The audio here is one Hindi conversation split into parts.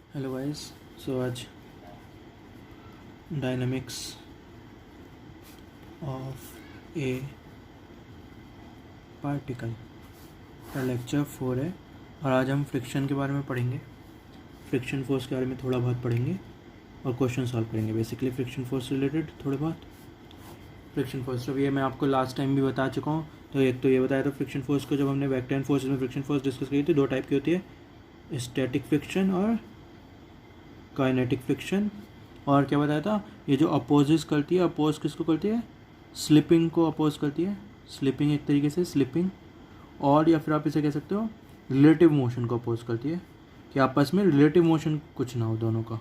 Hello guys. सो आज डायनामिक्स ऑफ ए पार्टिकल का लेक्चर 4 है और आज हम फ्रिक्शन के बारे में पढ़ेंगे। फ्रिक्शन फोर्स के बारे में थोड़ा बहुत पढ़ेंगे और क्वेश्चन सॉल्व करेंगे। बेसिकली फ्रिक्शन फोर्स रिलेटेड थोड़े बहुत फ्रिक्शन फोर्स। तो ये मैं आपको लास्ट टाइम भी बता चुका हूँ। तो एक तो ये बताया था फ्रिक्शन फोर्स को, जब हमने वेक्टर एंड फोर्सेस में फ्रिक्शन फोर्स डिस्कस की थी, दो टाइप की होती है, स्टैटिक फ्रिक्शन और काइनेटिक फ्रिक्शन। और क्या बताया था, ये जो अपोजिस करती है, अपोज किसको करती है, स्लिपिंग को अपोज करती है। स्लिपिंग एक तरीके से स्लिपिंग, और या फिर आप इसे कह सकते हो रिलेटिव मोशन को अपोज करती है, कि आपस में रिलेटिव मोशन कुछ ना हो दोनों का,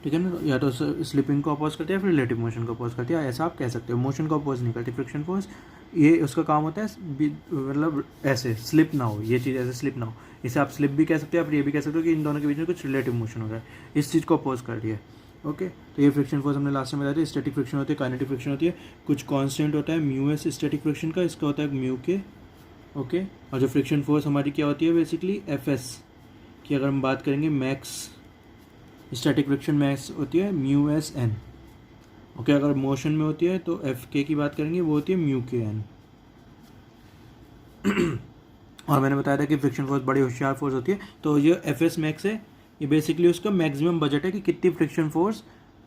ठीक है ना। या तो स्लिपिंग को अपोज करती है या फिर रिलेटिव मोशन को अपोज करती है, ऐसा आप कह सकते हो। मोशन को अपोज नहीं करती फ्रिक्शन फोर्स, ये उसका काम होता है मतलब ऐसे स्लिप ना हो, ये चीज़ ऐसे स्लिप ना हो। इसे आप स्लिप भी कह सकते हो, या फिर ये भी कह सकते हो कि इन दोनों के बीच में कुछ रिलेटिव मोशन हो रहा है, इस चीज़ को अपोज कर रही है। ओके, तो ये फ्रिक्शन फोर्स हमने लास्ट में बताया था। स्टैटिक फ्रिक्शन होती है, काइनेटिक फ्रिक्शन होती है। कुछ कांस्टेंट होता है म्यू एस स्टैटिक फ्रिक्शन का, इसका होता है म्यू के। ओके, और जो फ्रिक्शन फोर्स हमारी क्या होती है बेसिकली एफ एस की, अगर हम बात करेंगे मैक्स स्टैटिक फ्रिक्शन मैक्स होती है म्यू एस एन। ओके, अगर मोशन में होती है तो एफ के की बात करेंगे, वो होती है म्यू के एन। और मैंने बताया था कि फ्रिक्शन फोर्स बड़ी होशियार फोर्स होती है। तो ये एफ एस मैक्स है, ये बेसिकली उसका मैक्सिमम बजट है कि कितनी फ्रिक्शन फोर्स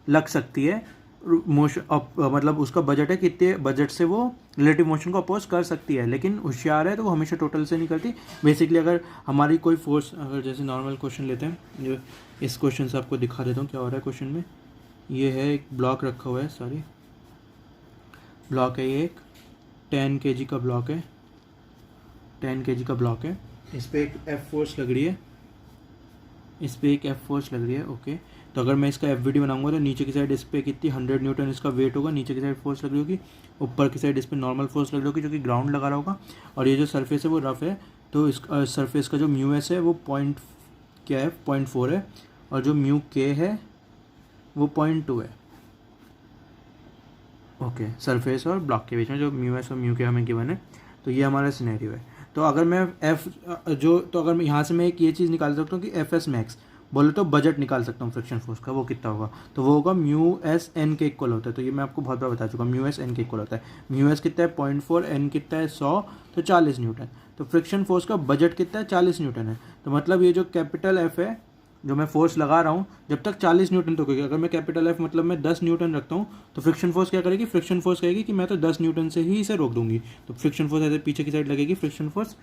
लग सकती है मोशन, मतलब उसका बजट है कितने बजट से वो रिलेटिव मोशन को अपोज कर सकती है। लेकिन होशियार है तो वो हमेशा टोटल से नहीं करती। बेसिकली अगर हमारी कोई फोर्स, अगर जैसे नॉर्मल क्वेश्चन लेते हैं, जो इस क्वेश्चन से आपको दिखा देता हूँ क्या हो रहा है क्वेश्चन में। ये है एक ब्लॉक रखा हुआ है, सॉरी ब्लॉक है, ये एक 10 kg का ब्लॉक है, 10 kg का ब्लॉक है। इस पर एक एफ फोर्स लग रही है, इस पर एक एफ फोर्स लग रही है। ओके, तो अगर मैं इसका एफ वी डी बनाऊंगा तो नीचे की साइड इस पर कितनी 100 न्यूटन इसका वेट होगा, नीचे की साइड फोर्स लग रही होगी, ऊपर की साइड इस पर नॉर्मल फोर्स लग रही होगी जो कि ग्राउंड लगा रहा होगा। और ये जो सरफेस है वो रफ है, तो इस सरफेस का जो म्यू एस है वो पॉइंट क्या है 0.4 है, और जो म्यू के है वो 0.2 है। ओके, सरफेस और ब्लॉक के बीच में जो म्यू एस और म्यू के हमें गिवन है, तो ये हमारा सिनेरियो है। तो अगर मैं एफ जो, तो अगर मैं यहाँ से मैं एक ये चीज़ निकाल सकता हूँ कि एफ एस मैक्स बोले तो बजट निकाल सकता हूँ फ्रिक्शन फोर्स का, वो कितना होगा, तो वो होगा म्यू एस एन के इक्वल होता है। तो ये मैं आपको बहुत बार बता चुका हूँ, म्यू एस एन के इक्वल होता है। म्यू एस कितना है 0.4, एन कितना है 100, तो 40 न्यूटन। तो फ्रिक्शन फोर्स का बजट कितना है 40 न्यूटन है। तो मतलब ये जो कैपिटल एफ है, जो मैं फोर्स लगा रहा हूँ, जब तक 40 न्यूटन तक होगी। अगर मैं कैपिटल एफ मतलब मैं 10 न्यूटन रखता हूँ, तो फ्रिक्शन फोर्स क्या करेगी, फ्रिक्शन फोर्स कहेगी कि मैं तो 10 न्यूटन से ही इसे रोक दूंगी। तो फ्रिक्शन फोर्स ऐसे पीछे की साइड लगेगी फ्रिक्शन फोर्स,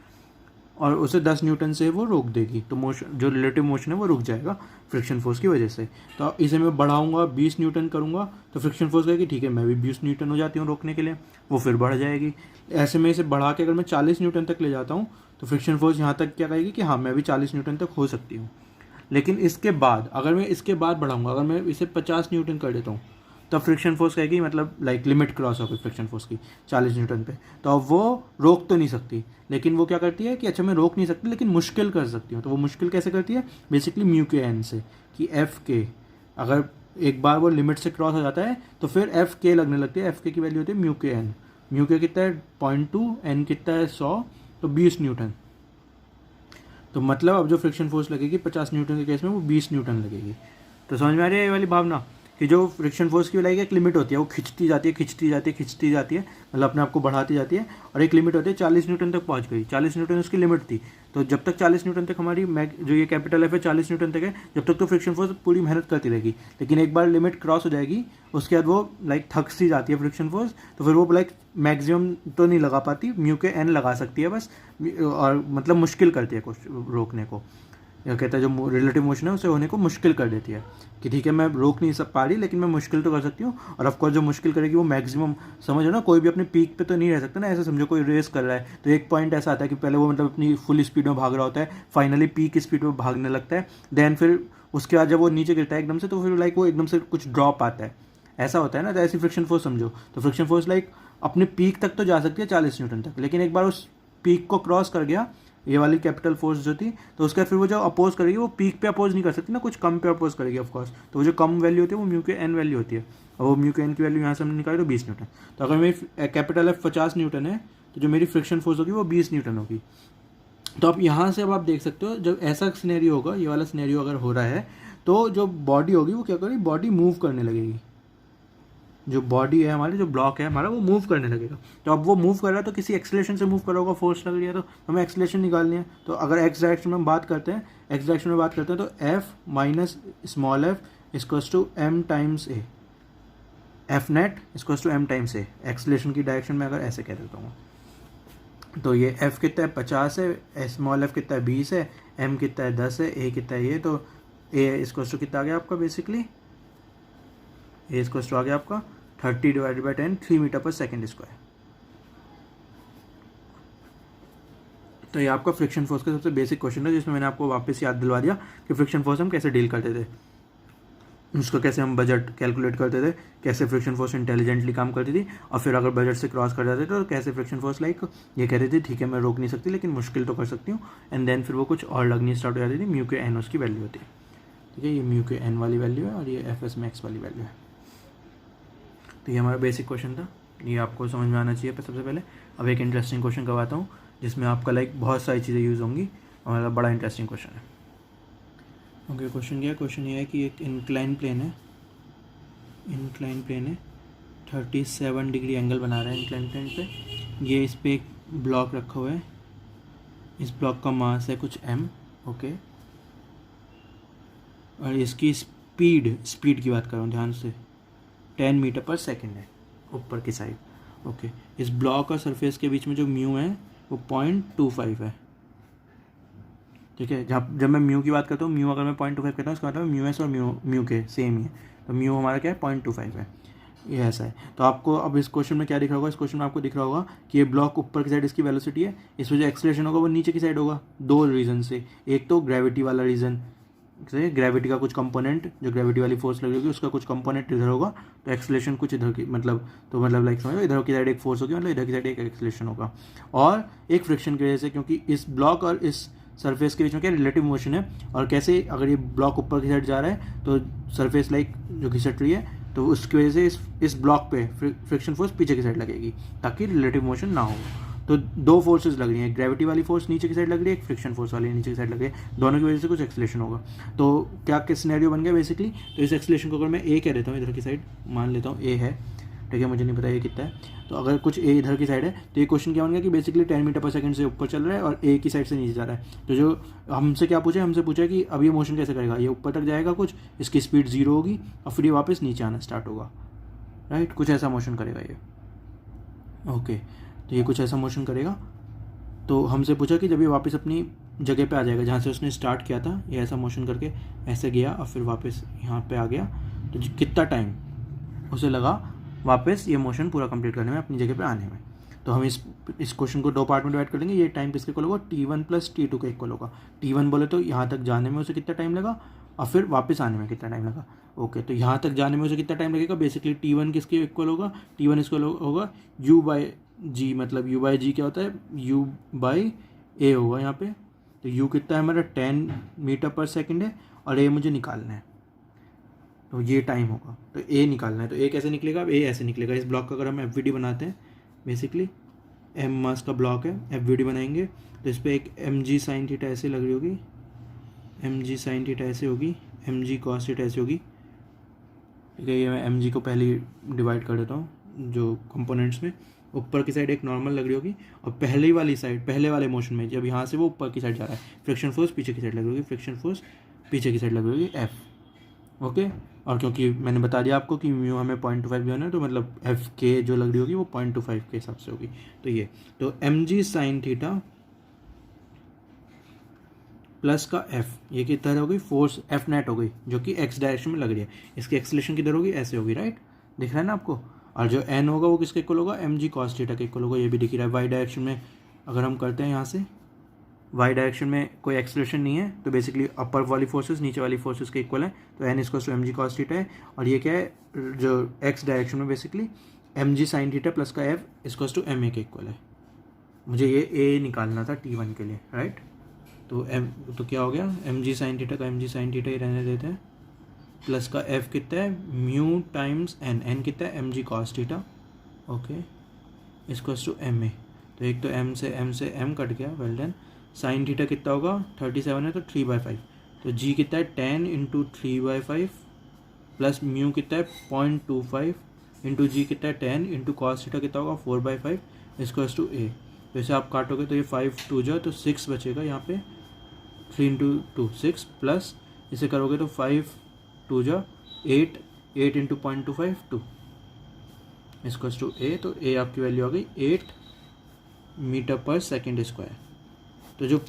और उसे 10 न्यूटन से वो रोक देगी। तो मोशन, जो रिलेटिव मोशन है वो रुक जाएगा फ्रिक्शन फोर्स की वजह से। तो इसे मैं बढ़ाऊंगा 20 न्यूटन करूंगा, तो फ्रिक्शन फोर्स कहेगी ठीक है मैं भी 20 न्यूटन हो जाती हूँ रोकने के लिए, वो फिर बढ़ जाएगी। ऐसे में इसे बढ़ा के अगर मैं 40 न्यूटन तक ले जाता हूँ, तो फ्रिक्शन फोर्स यहाँ तक क्या कहेगी कि हाँ मैं भी 40 न्यूटन तक हो सकती हूँ। लेकिन इसके बाद अगर मैं इसके बाद बढ़ाऊंगा, अगर मैं इसे 50 न्यूटन कर देता हूँ, तब फ्रिक्शन फोर्स कहेगी, मतलब लाइक लिमिट क्रॉस हो गई फ्रिक्शन फोर्स की 40 न्यूटन पे, तो अब वो रोक तो नहीं सकती। लेकिन वो क्या करती है कि अच्छा मैं रोक नहीं सकती लेकिन मुश्किल कर सकती हूँ। तो वो मुश्किल कैसे करती है, बेसिकली म्यू के एन से, कि एफ के अगर एक बार वो लिमिट से क्रॉस हो जाता है तो फिर एफ के लगने लगती है। एफ के की वैल्यू होती है म्यू के एन। म्यू के कितना है 0.2, एन कितना है 100, तो 20 न्यूटन। तो मतलब अब जो फ्रिक्शन फोर्स लगेगी 50 न्यूटन के केस में वो 20 न्यूटन लगेगी। तो समझ में आ रही है ये वाली भावना, कि जो फ्रिक्शन फोर्स की लाइक एक लिमिट होती है, वो खिंचती जाती है खिंचती जाती है खिंचती जाती है, मतलब अपने आप को बढ़ाती जाती है। और एक लिमिट होती है 40 न्यूटन तक पहुंच गई, 40 न्यूटन उसकी लिमिट थी। तो जब तक 40 न्यूटन तक हमारी जो ये कैपिटल एफ है 40 न्यूटन तक है, जब तक तो फ्रिक्शन फोर्स पूरी मेहनत करती रहेगी। लेकिन एक बार लिमिट क्रॉस हो जाएगी, उसके बाद वो लाइक थक सी जाती है फ्रिक्शन फोर्स, तो फिर वो लाइक मैक्सिमम तो नहीं लगा पाती, म्यू के एन लगा सकती है बस, और मतलब मुश्किल करती है कुछ रोकने को। या कहता है जो रिलेटिव मोशन है उसे होने को मुश्किल कर देती है, कि ठीक है मैं रोक नहीं सब पा रही लेकिन मैं मुश्किल तो कर सकती हूँ। और ऑफकोर्स जो मुश्किल करेगी वो मैक्सिमम, समझो ना, कोई भी अपने पीक पे तो नहीं रह सकता ना। ऐसे समझो कोई रेस कर रहा है, तो एक पॉइंट ऐसा आता है कि पहले वो मतलब अपनी फुल स्पीड में भाग रहा होता है, फाइनली पीक स्पीड में भागने लगता है, देन फिर उसके बाद जब वो नीचे गिरता है एकदम से, तो फिर लाइक वो एकदम से कुछ ड्रॉप आता है, ऐसा होता है ना। तो ऐसी फ्रिक्शन फोर्स समझो। तो फ्रिक्शन फोर्स लाइक अपने पीक तक तो जा सकती है 40 न्यूटन तक, लेकिन एक बार उस पीक को क्रॉस कर गया ये वाली कैपिटल फोर्स जो थी, तो उसका फिर वो जो अपोज करेगी वो पीक पे अपोज नहीं कर सकती ना, कुछ कम पे अपोज करेगी ऑफकोर्स। तो वो जो कम वैल्यू होती है वो म्यू के एन वैल्यू होती है, और वो म्यू के एन की वैल्यू यहाँ से हमने निकाली तो 20 न्यूटन। तो अगर मेरी कैपिटल एफ 50 न्यूटन है, तो जो मेरी फ्रिक्शन फोर्स होगी वो 20 न्यूटन होगी। तो अब यहाँ से अब आप देख सकते हो जब ऐसा सिनेरियो होगा, ये वाला सिनेरियो अगर हो रहा है तो जो बॉडी होगी वो क्या करेगी, बॉडी मूव करने लगेगी। जो बॉडी है हमारी, जो ब्लॉक है हमारा, वो मूव करने लगेगा। तो अब वो मूव कर रहा है तो किसी एक्सेलरेशन से मूव कर रहा होगा, फोर्स लग रही है तो हमें एक्सेलरेशन निकालनी है। तो अगर एक्स डायरेक्शन में बात करते हैं, एक्स डायरेक्शन में बात करते हैं तो F minus small F equals to M times A, F net equals to M times A. Acceleration की डायरेक्शन में अगर ऐसे कह देता हूँ तो ये एफ कितना है 50 है, स्मॉल एफ कितना है 20 है, एम कितना है 10 है, ए कितना है ये, तो ए इक्वल्स टू कितना आ गया आपका बेसिकली, ए इक्वल्स टू आ गया आपका 30 डिवाइडेड बाई 10, 3 मीटर पर सेकेंड स्क्वायर। तो ये आपका फ्रिक्शन फोर्स का सबसे बेसिक क्वेश्चन है, जिसमें मैंने आपको वापस याद दिलवा दिया कि फ्रिक्शन फोर्स हम कैसे डील करते थे, उसको कैसे हम बजट कैलकुलेट करते थे, कैसे फ्रिक्शन फोर्स इंटेलिजेंटली काम करती थी, और फिर अगर बजट से क्रॉस कर जाते थे तो कैसे फ्रिक्शन फोर्स लाइक ये कह रही थी ठीक है मैं रोक नहीं सकती लेकिन मुश्किल तो कर सकती हूँ, एंड देन फिर वो कुछ और लगनी स्टार्ट हो जाती थी। म्यू के एन उसकी वैल्यू होती है, ठीक है, ये म्यू के एन वाली वैल्यू है और ये एफ एस मैक्स वाली वैल्यू है। तो ये हमारा बेसिक क्वेश्चन था, ये आपको समझ में आना चाहिए सबसे पहले। अब एक इंटरेस्टिंग क्वेश्चन करवाता हूँ जिसमें आपका लाइक बहुत सारी चीज़ें यूज़ होंगी और मतलब बड़ा इंटरेस्टिंग क्वेश्चन है। ओके, क्वेश्चन क्या है, क्वेश्चन ये है कि एक इंक्लाइन प्लेन है, इंक्लाइन प्लेन है 37 डिग्री एंगल बना रहा है इंक्लाइन प्लेन पे, ये इस पर एक ब्लॉक रखा हुआ है, इस ब्लॉक का मास है कुछ m, ओके, और इसकी स्पीड की बात कर रहा हूँ ध्यान से, 10 मीटर पर सेकेंड है ऊपर की साइड, ओके। इस ब्लॉक और सरफेस के बीच में जो म्यू है वो 0.25 है, ठीक है। जब मैं म्यू की बात करता हूँ, म्यू अगर मैं 0.25 कहता हूँ इसका मतलब म्यू एस और म्यू के सेम ही है, तो म्यू हमारा क्या है 0.25 है, ये ऐसा है। तो आपको अब इस क्वेश्चन में क्या दिख रहा होगा, इस क्वेश्चन में आपको दिख रहा होगा कि ये ब्लॉक ऊपर की साइड इसकी वेलोसिटी है, इस वजह एक्सेलरेशन होगा वो नीचे की साइड होगा, दो रीज़न से। एक तो ग्रेविटी वाला रीज़न से, ग्रेविटी का कुछ कंपोनेंट, जो ग्रेविटी वाली फोर्स लगी होगी उसका कुछ कंपोनेंट इधर होगा, तो एक्सेलरेशन कुछ इधर की मतलब लाइक समझो इधर की साइड एक फोर्स होगी, मतलब इधर की साइड एक एक्सेलरेशन होगा। और एक फ्रिक्शन की वजह से, क्योंकि इस ब्लॉक और इस सरफेस के बीच में क्या रिलेटिव मोशन है, और कैसे अगर ये ब्लॉक ऊपर की साइड जा रहा है तो सरफेस लाइक जो घिसट रही है, तो उसकी वजह से इस ब्लॉक पे फ्रिक्शन फोर्स पीछे की साइड लगेगी ताकि रिलेटिव मोशन ना हो। तो दो फोर्सेस लग रही हैं, ग्रेविटी वाली फोर्स नीचे की साइड लग रही है, एक फ्रिक्शन फोर्स वाली नीचे की साइड लग रही है, दोनों की वजह से कुछ एक्सेलरेशन होगा। तो क्या सिनेरियो बन गया बेसिकली, तो इस एक्सेलरेशन को अगर मैं ए कह देता हूँ, इधर की साइड मान लेता हूँ ए है, ठीक है, मुझे नहीं पता ये कितना है, तो अगर कुछ ए इधर की साइड है तो ये क्वेश्चन क्या बन गया कि बेसिकली 10 मीटर पर सेकंड से ऊपर चल रहा है और ए की साइड से नीचे जा रहा है। तो जो हमसे क्या पूछा, हमसे पूछा कि अब ये मोशन कैसे करेगा, ये ऊपर तक जाएगा कुछ, इसकी स्पीड 0 होगी और फिर ये वापस नीचे आना स्टार्ट होगा, राइट, कुछ ऐसा मोशन करेगा ये, ओके। तो ये कुछ ऐसा मोशन करेगा। तो हमसे पूछा कि जब ये वापस अपनी जगह पे आ जाएगा जहाँ से उसने स्टार्ट किया था, ये ऐसा मोशन करके ऐसे गया और फिर वापस यहाँ पे आ गया, तो कितना टाइम उसे लगा वापस ये मोशन पूरा कंप्लीट करने में, अपनी जगह पे आने में। तो हम इस क्वेश्चन को दो पार्ट में डिवाइड कर देंगे। ये टाइम किसके इक्वल होगा, T1 प्लस T2 के इक्वल होगा। T1 बोले तो यहाँ तक जाने में उसे कितना टाइम लगा और फिर वापस आने में कितना टाइम लगा, ओके। तो यहाँ तक जाने में उसे कितना टाइम लगेगा, बेसिकली T1 किसके इक्वल होगा, T1 इसको होगा U/G, मतलब U/G क्या होता है, U/A होगा यहाँ पे। तो U कितना है हमारा 10 मीटर पर सेकेंड है और A मुझे निकालना है, तो ये टाइम होगा, तो A निकालना है। तो A कैसे निकलेगा, अब A ऐसे निकलेगा। इस ब्लॉक का अगर हम FVD बनाते हैं, बेसिकली M मास का ब्लॉक है, FVD बनाएंगे तो इस पर एक mg साइन थीटा ऐसे लग रही होगी, mg साइन थीटा ऐसे होगी, mg कॉस थीटा ऐसे होगी, ठीक है। ये मैं mg को पहले डिवाइड कर देता हूँ जो कंपोनेंट्स में। ऊपर की साइड एक नॉर्मल लग रही होगी और पहले वाली साइड, पहले वाले मोशन में जब यहाँ से वो ऊपर की साइड जा रहा है, फ्रिक्शन फोर्स पीछे की साइड लग रही होगी, फ्रिक्शन फोर्स पीछे की साइड लग रही होगी F, ओके। और क्योंकि मैंने बता दिया आपको कि म्यू हमें 0.25 गिवन है, तो मतलब एफ के जो लग रही होगी वो 0.25 के हिसाब से होगी। तो ये तो mg साइन थीटा प्लस का f, ये किधर हो गई, फोर्स F नेट हो गई जो कि x डायरेक्शन में लग रही है। इसकी एक्सेलरेशन किधर होगी, ऐसे होगी, राइट, दिख रहा है ना आपको। और जो n होगा वो किसके इक्वल होगा, mg कॉस थीटा के इक्वल होगा, ये भी दिख रहा है। y डायरेक्शन में अगर हम करते हैं यहाँ से, y डायरेक्शन में कोई एक्सेलरेशन नहीं है, तो बेसिकली अपर वाली फोर्सेस नीचे वाली फोर्सेस के इक्वल है, तो n equal to mg cos theta है। और ये क्या है, जो x डायरेक्शन में basically mg sine theta plus का f इक्वल टू ma के इक्वल है। मुझे ये a निकालना था T1 के लिए, राइट। तो क्या हो गया, mg साइन थीटा का mg साइन थीटा ही रहने देते हैं, प्लस का f कितना है, म्यू टाइम्स n कितना है, mg cos theta, okay, equal to ma। तो एक तो m से m कट गया, वेल डन। साइन थीटा कितना होगा 37 है तो 3/5, तो जी कितना है 10 इंटू 3/5 प्लस म्यू कितना है 0.25 इंटू जी कितना है 10 इंटू कॉस थीटा कितना होगा 4/5 इक्वल्स टू ए। तो इसे आप काटोगे तो ये 5 2 जा तो 6 बचेगा यहाँ पे, 3 इंटू 2 6 प्लस इसे करोगे तो 5 2 जा 8 8 इंटू 0.25 2 इक्वल्स टू ए। तो ए आपकी वैल्यू आ गई 8 मीटर पर सेकेंड स्क्वायर। तो जो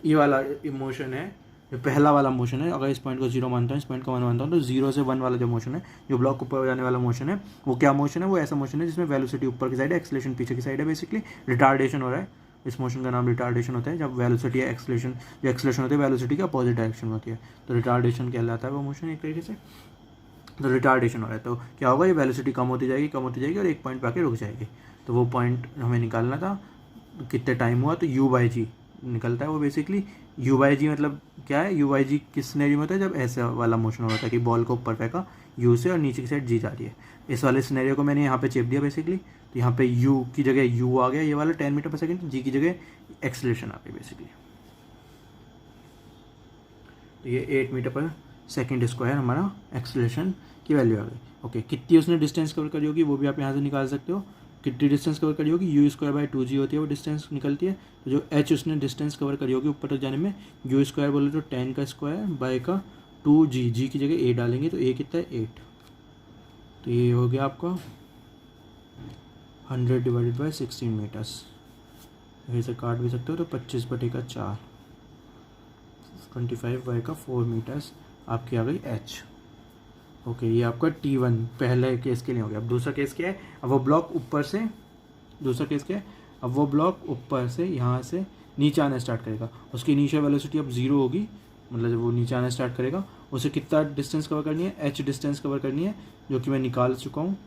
ये वाला मोशन है, जो पहला वाला मोशन है, अगर इस पॉइंट को 0 मानता हूँ, इस पॉइंट को 1 मानता हूँ, तो 0 से 1 वाला जो मोशन है, जो ब्लॉक ऊपर जाने वाला मोशन है, वो क्या मोशन है? वो ऐसा मोशन है जिसमें वेलोसिटी ऊपर की साइड है, एक्सेलरेशन पीछे की साइड है। बेसिकली रिटार्डेशन हो रहा है। इस मोशन का नाम रिटार्डेशन होता है, जब वेलोसिटी या एक्सेलरेशन, जो एक्सेलरेशन होती है वेलोसिटी की अपोजिट डायरेक्शन होती है, तो रिटार्डेशन कहलाता है वो मोशन एक तरीके से। तो रिटार्डेशन हो रहा है तो क्या होगा, ये वेलोसिटी कम होती जाएगी और एक पॉइंट पे आके रुक जाएगी। तो वो पॉइंट हमें निकालना था, कितने टाइम हुआ, तो u/g निकलता है वो। बेसिकली u/g मतलब क्या है? u/g किस सिनेरियो में होता है? जब ऐसा वाला मोशन हो रहा था कि बॉल को ऊपर फेंका u से और नीचे की साइड g जा रही है। इस वाले सिनेरियो को मैंने यहाँ पे चेप दिया बेसिकली, तो यहाँ पे u की जगह u आ गया, ये वाला 10 मीटर पर सेकेंड, g की जगह एक्सेलरेशन आ गई बेसिकली। तो ये 8 मीटर पर सेकेंड स्क्वायर हमारा एक्सेलरेशन की वैल्यू आ गई। ओके, कितनी उसने डिस्टेंस कवर करी होगी वो भी आप यहाँ से निकाल सकते हो। कितनी डिस्टेंस कवर करी होगी? u²/2g होती है वो डिस्टेंस निकलती है। तो जो h उसने डिस्टेंस कवर करी होगी ऊपर तक जाने में, u² बोले तो 10 का स्क्वायर बाय का 2g, g की जगह a डालेंगे तो a कितना है 8। तो ये हो गया आपका 100 डिवाइडेड बाई 16 मीटर्स। इसे काट भी सकते हो तो 25/4 25 बाय का 4 मीटर्स आपकी आ गई h। ओके, ये आपका T1 पहले केस के लिए हो गया। अब दूसरा केस क्या है? अब वो ब्लॉक ऊपर से, दूसरा केस क्या है? अब वो ब्लॉक ऊपर से यहाँ से नीचे आना स्टार्ट करेगा। उसकी इनिशियल वेलोसिटी अब 0 होगी, मतलब जब वो नीचे आना स्टार्ट करेगा उसे कितना डिस्टेंस कवर करनी है? h डिस्टेंस कवर करनी है, जो कि मैं निकाल चुका हूँ।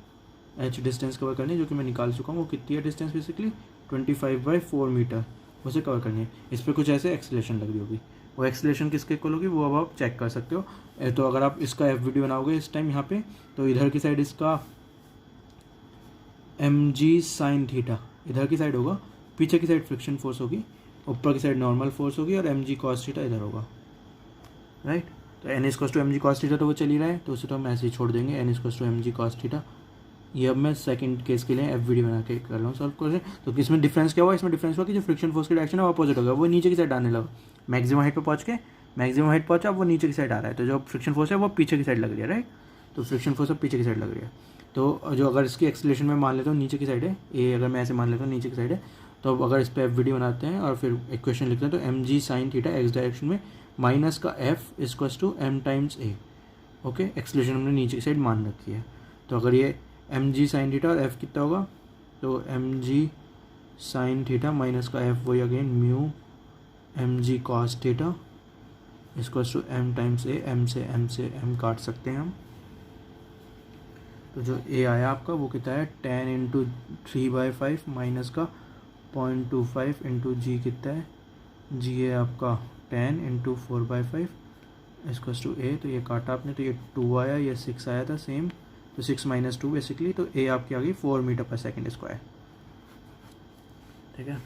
h डिस्टेंस कवर करनी है जो कि मैं निकाल चुका हूँ। वो कितनी है डिस्टेंस? बेसिकली 25/4 मीटर उसे कवर करनी है। इस पर कुछ ऐसे एक्सेलरेशन लग रही होगी। वो एक्सेलरेशन किसके इक्वल होगी वो अब आप चेक कर सकते हो। तो अगर आप इसका FVD बनाओगे इस टाइम यहाँ पे, तो इधर की साइड इसका mg sin थीटा इधर की साइड होगा, पीछे की साइड फ्रिक्शन फोर्स होगी, ऊपर की साइड नॉर्मल फोर्स होगी और mg cos थीटा इधर होगा, राइट। तो n = mg cos थीटा तो वो चल ही रहा है, तो उसे तो हम ऐसे ही छोड़ देंगे, n = mg cos थीटा। ये अब मैं सेकंड केस के लिए FVD बना के कर रहा हूँ सॉल्व कर। तो इसमें डिफरेंस क्या हुआ? इसमें डिफरेंस हुआ कि जो फ्रिक्शन फोर्स की डायरेक्शन है वो अपोजिट होगा, वो नीचे की साइड आने लगा। मैक्सिमम हाइट पे पहुँच के मैक्सिमम हाइट पहुँचा, अब वो नीचे की साइड आ रहा है। तो जो फ्रिक्शन फोर्स है वो पीछे की साइड लग रही है, राइट। तो फ्रिक्शन फोर्स अब पीछे की साइड लग रही है। तो जो अगर इसकी एक्सेलरेशन में मान लेता हूँ नीचे की साइड है, ए अगर मैं ऐसे मान लेता हूँ नीचे की साइड है, तो अब अगर इस पर FVD बनाते हैं और फिर इक्वेशन लिखते हैं, तो mg sin theta x direction में माइनस का f = m times a। Okay, acceleration हमने नीचे की साइड मान रखी है। तो अगर ये mg sin थीटा और f कितना होगा, तो mg sin थीटा माइनस का f वही again mu mg cos theta = m times a। m से m काट सकते हैं हम। तो जो a आया आपका वो कितना है 10 इंटू 3/5 माइनस का 0.25 इंटू जी कितना है, g है आपका 10 इंटू 4/5 = a। तो ये काटा आपने तो ये 2 आया, ये 6 आया था सेम, तो 6 - 2 बेसिकली। तो a आपकी आ गई 4 मीटर पर सेकेंड स्क्वायर, ठीक है।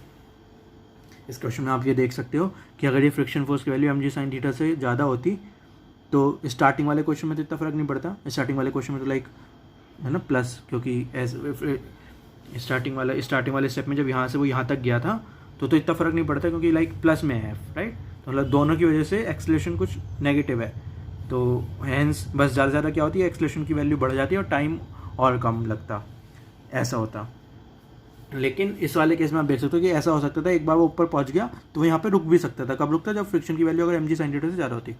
इस क्वेश्चन में आप ये देख सकते हो कि अगर ये फ्रिक्शन फोर्स की वैल्यू mg sin थीटा से ज़्यादा होती तो स्टार्टिंग वाले क्वेश्चन में तो इतना फ़र्क नहीं पड़ता। स्टार्टिंग वाले क्वेश्चन में तो लाइक है ना प्लस, क्योंकि स्टार्टिंग वाले स्टेप में जब यहाँ से वो यहाँ तक गया था तो इतना फ़र्क नहीं पड़ता, क्योंकि लाइक प्लस में है, राइट। तो मतलब दोनों की वजह से एक्सेलरेशन कुछ नेगेटिव है, तो हैंस बस ज़्यादा से ज़्यादा क्या होती है, एक्सेलरेशन की वैल्यू बढ़ जाती है और टाइम और कम लगता, ऐसा होता। लेकिन इस वाले केस में आप देख सकते हो कि ऐसा हो सकता था, एक बार वो ऊपर पहुंच गया तो वो यहाँ पे रुक भी सकता था। कब रुकता? जब फ्रिक्शन की वैल्यू अगर mg sin थीटा से ज़्यादा होती,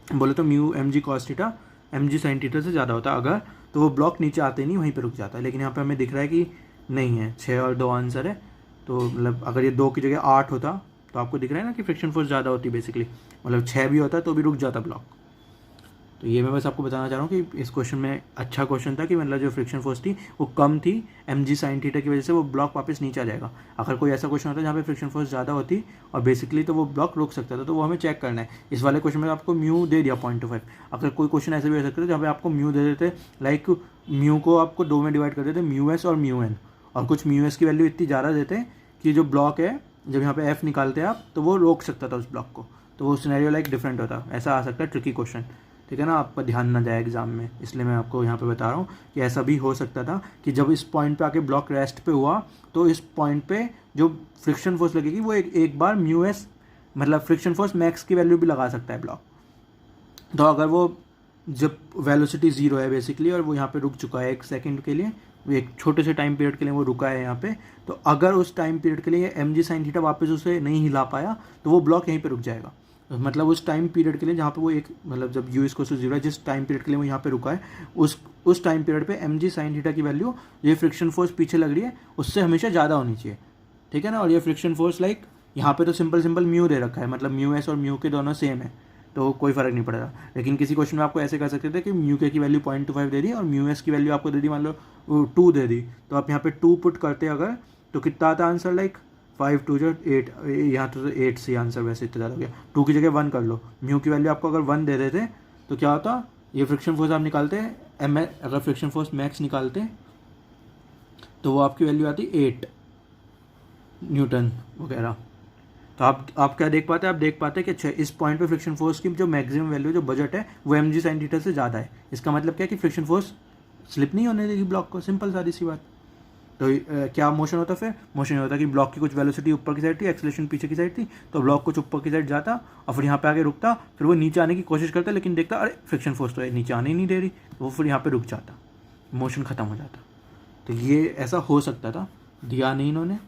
बोले तो mu mg cos theta mg sin theta से ज़्यादा होता अगर, तो वो ब्लॉक नीचे आते नहीं वहीं पे रुक जाता। लेकिन यहाँ पे हमें दिख रहा है कि नहीं है, 6 और 2 आंसर है। तो मतलब अगर ये 2 की जगह 8 होता तो आपको दिख रहा है ना कि फ्रिक्शन फोर्स ज़्यादा होती बेसिकली, मतलब 6 भी होता तो भी रुक जाता ब्लॉक। तो ये मैं बस आपको बताना चाह रहा हूँ कि इस क्वेश्चन में अच्छा क्वेश्चन था कि मतलब जो फ्रिक्शन फोर्स थी वो कम थी, mg sin थीटा की वजह से वो ब्लॉक वापस नीचे आ जाएगा। अगर कोई ऐसा क्वेश्चन होता है जहाँ पे फ्रिक्शन फोर्स ज़्यादा होती और बेसिकली तो वो ब्लॉक रुक सकता था, तो वो हमें चेक करना है। इस वाले क्वेश्चन में आपको म्यू दे दिया 0.25। अगर कोई क्वेश्चन ऐसे भी हो सकता है जहाँ पे आपको म्यू दे देते, लाइक म्यू को आपको 2 में डिवाइड कर देते, μs और μn, और कुछ μs की वैल्यू इतनी ज़्यादा देते कि जो ब्लॉक है जब यहाँ पे एफ निकालते आप तो वो रोक सकता था उस ब्लॉक को, तो वो सिनेरियो लाइक डिफरेंट होता। ऐसा आ सकता है ट्रिकी क्वेश्चन, ठीक है ना, आपका ध्यान ना जाए एग्जाम में, इसलिए मैं आपको यहाँ पे बता रहा हूँ कि ऐसा भी हो सकता था कि जब इस पॉइंट पे आके ब्लॉक रेस्ट पे हुआ तो इस पॉइंट पे जो फ्रिक्शन फोर्स लगेगी वो एक बार म्यू एस मतलब फ्रिक्शन फोर्स मैक्स की वैल्यू भी लगा सकता है ब्लॉक। तो अगर वो जब वेलोसिटी ज़ीरो है बेसिकली और वो यहाँ पे रुक चुका है 1 सेकंड के लिए, एक छोटे से टाइम पीरियड के लिए वो रुका है यहाँ पे, तो अगर उस टाइम पीरियड के लिए एम जी साइन थीटा वापस उसे नहीं हिला पाया तो वो ब्लॉक यहीं पे रुक जाएगा। मतलब उस टाइम पीरियड के लिए जहाँ पे वो एक मतलब जब यू इसको जीरो है, जिस टाइम पीरियड के लिए वो यहाँ पे रुका है उस टाइम पीरियड पे एम जी साइन थीटा की वैल्यू ये फ्रिक्शन फोर्स पीछे लग रही है उससे हमेशा ज़्यादा होनी चाहिए, ठीक है ना। और ये फ्रिक्शन फोर्स लाइक यहाँ पे तो सिंपल म्यू दे रखा है, मतलब म्यू एस और म्यू के दोनों सेम है तो कोई फ़र्क नहीं पड़ेगा। लेकिन किसी क्वेश्चन में आपको ऐसे कर सकते थे कि म्यू के की वैल्यू 0.25 दे दी और म्यू एस की वैल्यू आपको दे दी मान लो 2 दे दी, तो आप यहाँ पे 2 पुट करते अगर तो कितना आता आंसर लाइक 5 2 जो 8, यहाँ तो 8 से आंसर वैसे इतना ज़्यादा हो गया, 2 की जगह 1 कर लो। म्यू की वैल्यू आपको अगर 1 दे देते तो क्या होता, ये फ्रिक्शन फोर्स आप निकालते अगर फ्रिक्शन फोर्स मैक्स निकालते तो वो आपकी वैल्यू आती 8 न्यूटन वगैरह। तो आप क्या देख पाते हैं, आप देख पाते हैं कि अच्छा इस पॉइंट पे फ्रिक्शन फोर्स की जो मैक्सिमम वैल्यू जो बजट है वो एम जी साइन थीटा से ज़्यादा है। इसका मतलब क्या है कि फ्रिक्शन फोर्स स्लिप नहीं होने देगी ब्लॉक को, सिंपल सारी सी बात। तो क्या मोशन होता, फिर मोशन होता कि ब्लॉक की कुछ वेलोसिटी ऊपर की साइड थी, एक्सेलरेशन पीछे की साइड थी, तो ब्लॉक कुछ ऊपर की साइड जाता और फिर यहाँ पे आके रुकता, फिर वो नीचे आने की कोशिश करता लेकिन देखता अरे फ्रिक्शन फोर्स तो नीचे आने ही नहीं दे रही, तो वो फिर यहाँ पे रुक जाता, मोशन ख़त्म हो जाता। तो ये ऐसा हो सकता था, दिया नहीं इन्होंने।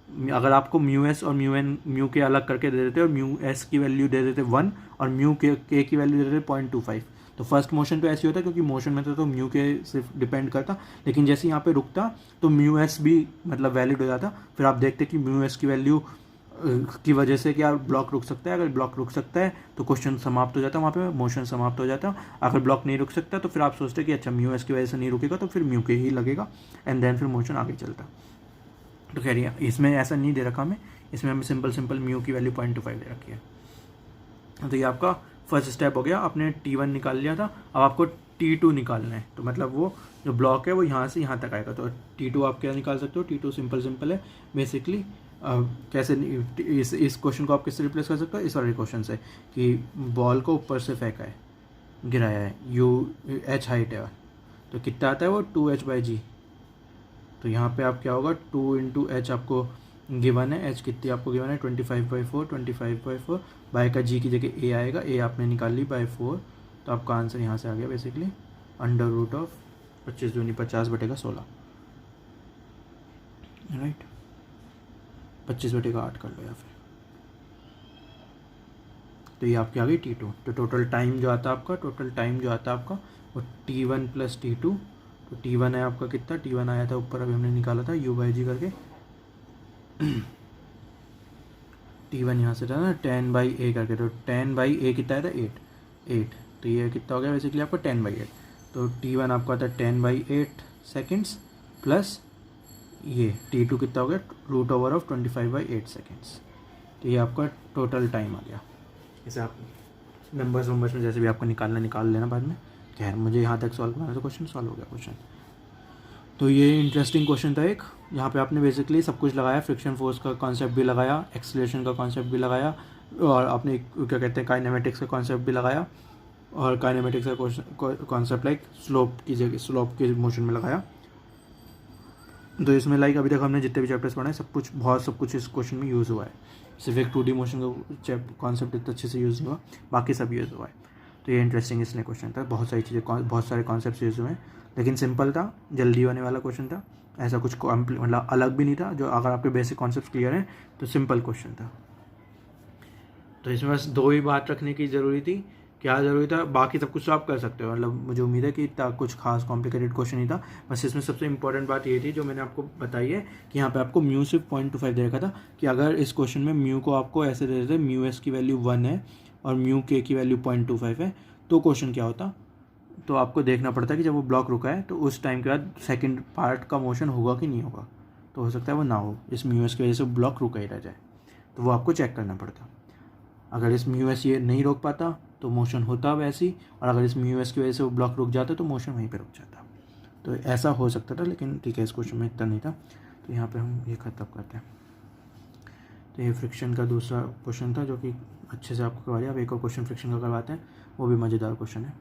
अगर आपको म्यू एस और म्यू के अलग करके दे देते और म्यू एस की वैल्यू दे देते 1 और म्यू के की वैल्यू दे देते 0.25, तो फर्स्ट मोशन तो ऐसे होता क्योंकि मोशन में तो म्यू के सिर्फ डिपेंड करता, लेकिन जैसे यहाँ पे रुकता तो म्यू एस भी मतलब वैलिड हो जाता। फिर आप देखते कि म्यू एस की वैल्यू की वजह से क्या ब्लॉक रुक सकता है, अगर ब्लॉक रुक सकता है तो क्वेश्चन समाप्त हो जाता है, वहाँ पे मोशन समाप्त हो जाता। अगर ब्लॉक नहीं रुक सकता तो फिर आप सोचते कि अच्छा म्यू एस की वजह से नहीं रुकेगा तो फिर म्यू के ही लगेगा एंड देन फिर मोशन आगे चलता। तो कह रही है इसमें ऐसा नहीं दे रखा हमें, इसमें हमें सिंपल म्यू की वैल्यू 0.25 दे रखी है। तो ये आपका फर्स्ट स्टेप हो गया, आपने T1 निकाल लिया था, अब आपको T2 निकालना है। तो मतलब वो जो ब्लॉक है वो यहाँ से यहाँ तक आएगा, तो T2 आप क्या निकाल सकते हो, T2 सिंपल है बेसिकली। कैसे इस क्वेश्चन को आप किससे रिप्लेस कर सकते हो, इस वाले क्वेश्चन से कि बॉल को ऊपर से फेंका है, गिराया है, h हाइट है, तो कितना आता है वो 2h/g। तो यहाँ पे आप क्या होगा 2 × h आपको गिवन है, h कितनी आपको गिवन है 25/4 बाय का g की जगह a आएगा, a आपने निकाल ली बाय 4, तो आपका आंसर यहाँ से आ गया बेसिकली √of 25 दूनी 50/16, राइट, 25/8 कर लो या फिर। तो ये आपकी आ गई T2। तो टोटल टाइम जो आता है आपका वो T1 + T2। तो T1 है आपका कितना, T1 आया था ऊपर, अभी हमने निकाला था u/g करके। T1 यहाँ से था ना 10/a करके, तो 10/a कितना आया था 8। तो ये कितना हो गया बेसिकली आपका 10/8। तो T1 आपका आता है 10/8 सेकेंड्स प्लस ये T2 कितना हो गया √of 25/8 सेकेंड्स। तो ये आपका टोटल टाइम आ गया। इसे आप नंबर्स में जैसे भी आपको निकाल लेना बाद में। खैर मुझे यहाँ तक सॉल्व करना था, क्वेश्चन सॉल्व हो गया क्वेश्चन। तो ये इंटरेस्टिंग क्वेश्चन था एक, यहाँ पे आपने बेसिकली सब कुछ लगाया, फ्रिक्शन फोर्स का कॉन्सेप्ट भी लगाया, एक्सीलरेशन का कॉन्सेप्ट भी लगाया, और आपने क्या कहते हैं काइनेमेटिक्स का कॉन्सेप्ट भी लगाया, और काइनेमेटिक्स का कॉन्सेप्ट लाइक स्लोप के मोशन में लगाया। तो इसमें लाइक अभी तक हमने जितने भी चैप्टर्स पढ़े सब कुछ इस क्वेश्चन में यूज़ हुआ है। सिर्फ एक 2D मोशन का कॉन्सेप्ट इतना अच्छे से यूज़ नहीं हुआ, बाकी सब यूज़ हुआ है। तो ये इंटरेस्टिंग इसलिए क्वेश्चन था, बहुत सारे कॉन्सेप्ट यूज़ हुए हैं, लेकिन सिंपल था, जल्दी होने वाला क्वेश्चन था, ऐसा कुछ मतलब अलग भी नहीं था। जो अगर आपके बेसिक कॉन्सेप्ट क्लियर हैं तो सिंपल क्वेश्चन था। तो इसमें बस 2 ही बात रखने की ज़रूरी थी, क्या ज़रूरी था, बाकी सब कुछ तो आप कर सकते हो। मतलब मुझे उम्मीद है कि इतना कुछ खास कॉम्प्लिकेटेड क्वेश्चन नहीं था। बस इसमें सबसे इंपॉर्टेंट बात ये थी जो मैंने आपको बताई है कि यहाँ पे आपको म्यू सिर्फ 0.25 दे रखा था, कि अगर इस क्वेश्चन में म्यू को आपको ऐसे दे देते म्यू एस की वैल्यू 1 है और म्यू के की वैल्यू 0.25 है, तो क्वेश्चन क्या होता। तो आपको देखना पड़ता है कि जब वो ब्लॉक रुका है तो उस टाइम के बाद सेकंड पार्ट का मोशन होगा कि नहीं होगा। तो हो सकता है वो ना हो, इस म्यू एस की वजह से ब्लॉक रुका ही रह जाए, तो वो आपको चेक करना पड़ता। अगर इस म्यू एस ये नहीं रोक पाता तो मोशन होता वैसे ही, और अगर इस म्यू एस की वजह से वो ब्लॉक रुक जाता तो मोशन वहीं पे रुक जाता। तो ऐसा हो सकता था, लेकिन ठीक है इस क्वेश्चन में इतना नहीं था। तो यहाँ पे हम ये ख़त्म करते हैं। तो ये फ्रिक्शन का दूसरा क्वेश्चन था जो कि अच्छे से आपको करवा दिया। अब एक और क्वेश्चन फ्रिक्शन का करवाते हैं, वो भी मज़ेदार क्वेश्चन है।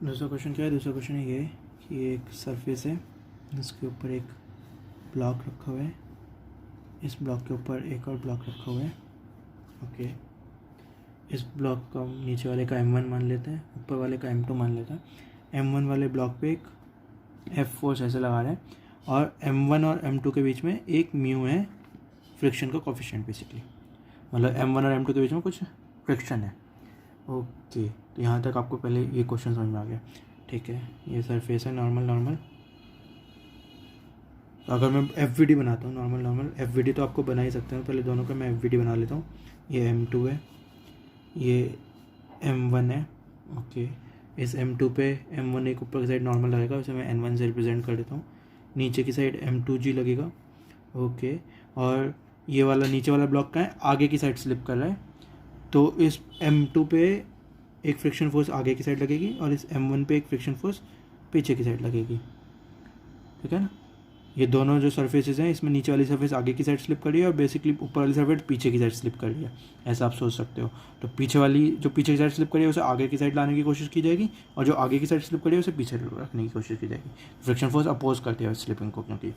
दूसरा क्वेश्चन क्या है? दूसरा क्वेश्चन है ये कि एक सरफेस है, इसके ऊपर एक ब्लॉक रखा हुआ है, इस ब्लॉक के ऊपर एक और ब्लॉक रखा हुआ है। ओके, इस ब्लॉक का नीचे वाले का M1 मान लेते हैं, ऊपर वाले का M2 मान लेते हैं। M1 वाले ब्लॉक पे एक F फोर्स ऐसे लगा रहे हैं और M1 और M2 के बीच में एक म्यू है, फ्रिक्शन का कोफिशिएंट बेसिकली, मतलब M1 और M2 के बीच में कुछ फ्रिक्शन है। ओके, तो यहाँ तक आपको पहले ये क्वेश्चन समझ में आ गया। ठीक है, ये सरफेस है नॉर्मल। तो अगर मैं FVD बनाता हूँ, नॉर्मल FVD तो आपको बना ही सकते हैं, पहले दोनों का मैं FVD बना लेता हूँ। ये M2 है, ये M1 है। ओके, इस M2 पे M1 एक ऊपर की साइड नॉर्मल लगेगा, उसे मैं N1 से रिप्रेजेंट कर देता हूँ। नीचे की साइड M2G लगेगा। ओके, और ये वाला नीचे वाला ब्लॉक का है, आगे की साइड स्लिप कर रहा है, तो इस M2 पे एक फ्रिक्शन फोर्स आगे की साइड लगेगी और इस M1 पे एक फ्रिक्शन फोर्स पीछे की साइड लगेगी। ठीक है ना, ये दोनों जो सरफेसेस हैं, इसमें नीचे वाली सरफेस आगे की साइड स्लिप कर रही है और बेसिकली ऊपर वाली सरफेस पीछे की साइड स्लिप कर रही है, ऐसा आप सोच सकते हो। तो पीछे वाली जो पीछे की साइड स्लिप कर रही है उसे आगे की साइड लाने की कोशिश की जाएगी, और जो आगे की साइड स्लिप कर रही है उसे पीछे रखने की कोशिश की जाएगी। फ्रिक्शन फोर्स अपोज करते हैं स्लिपिंग को, क्योंकि